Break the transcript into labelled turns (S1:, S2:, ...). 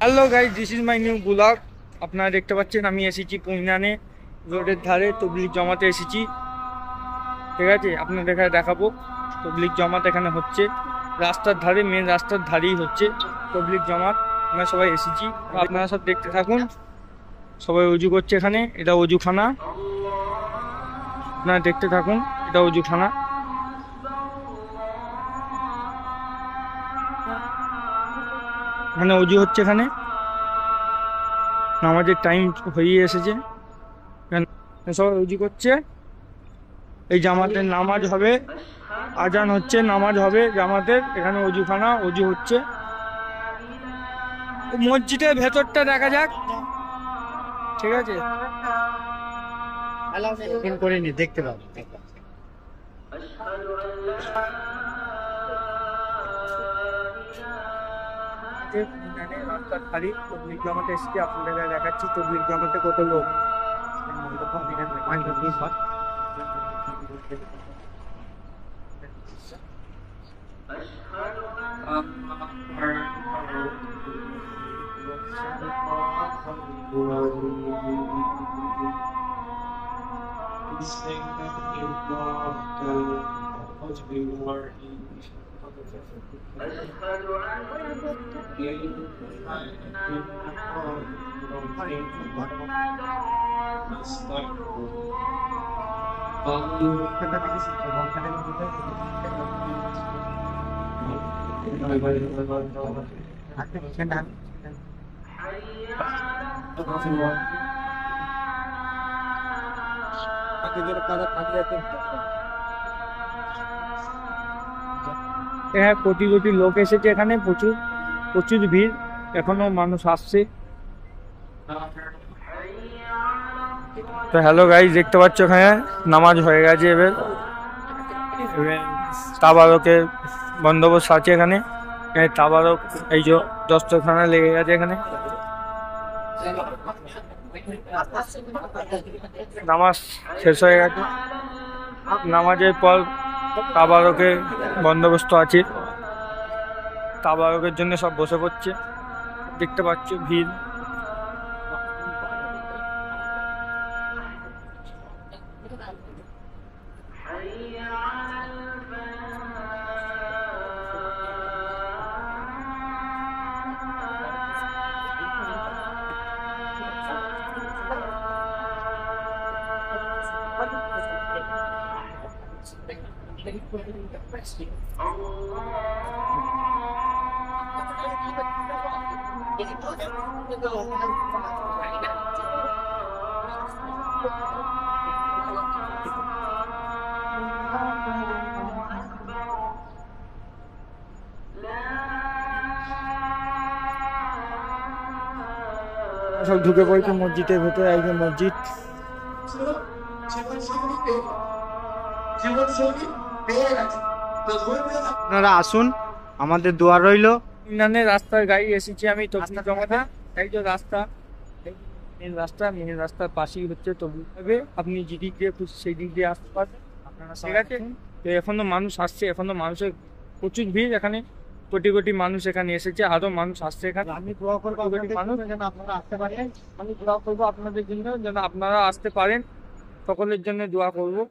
S1: Hello guys, this is my new blog. আপনারা দেখতে পাচ্ছেন আমি এসেছি পুইনানে রোডের ধারে তবলিগ জমাতে এসেছি। ঠিক আছে, আপনাদের এখানে দেখাবো তবলিগ জমাত এখানে হচ্ছে। রাস্তার ধারে, মেন রাস্তার ধারেই হচ্ছে তবলিগ জমাত। আমরা সবাই এসেছি, আপনারা সব দেখতে থাকুন। সবাই অজু করছে এখানে, এটা অজুখানা। আপনারা দেখতে থাকুন, এটা অজুখানা। এখানে অজু হচ্ছে, এখানে নামাজের টাইম হয়ে এসেছে। সবাই উজু করছে। এই জামাতের নামাজ হবে, আজান হচ্ছে, নামাজ হবে জামাতের। এখানে অজুখানা, অজু হচ্ছে। মসজিদের ভেতরটা দেখা যাক, ঠিক আছে?
S2: করিনি, দেখতে পাবো।
S1: রাস্তার খালি তবলিগ জামাতে এসেছি, আপনাদের দেখাচ্ছি তবলিগ জামাতে কত লোক। হ্যাঁ, কোটি কোটি লোক এসেছে এখানে, প্রচুর প্রচুর ভিড়। এখনো মানুষ আসছে। তো হ্যালো গাইস, দেখতে পাচ্ছ এখানে নামাজ হয়ে গেছে। এবার তাবারকের বন্দোবস্ত আছে এখানে। তাবারক, এই যে দস্তরখানা লেগে গেছে এখানে। নামাজ শেষ হয়ে গেছে। নামাজের পর তাবারকের বন্দোবস্ত আছে। তাবারকের জন্য সব বসে পড়ছে, দেখতে পাচ্ছ ভিড়। সব ঢুকে পড়েছে মসজিদের ভেতরে। এই যে মসজিদ।
S2: আপনারা আসুন, আমাদের দোয়া রইল।
S1: ইনানে রাস্তার গাড়ি এসেছি আমি তবলিগ জমাতে। এই যে রাস্তা, মেন রাস্তা, মেন রাস্তার পাশেই হচ্ছে তবলিগ হবে। আপনি যেদিক দিয়ে খুশি সেই দিক দিয়ে আসতে পারবেন, ঠিক আছে? তো এখনো মানুষ আসছে, এখনো মানুষের প্রচুর ভিড় এখানে। কোটি কোটি মানুষ এখানে এসেছে, আরো মানুষ আসছে এখানে।
S2: আমি দোয়া করবো
S1: মানুষ
S2: যেন আপনারা আসতে পারেন।
S1: আমি দোয়া করবো আপনাদের জন্য, যেন আপনারা আসতে পারেন। সকলের জন্য দোয়া করবো।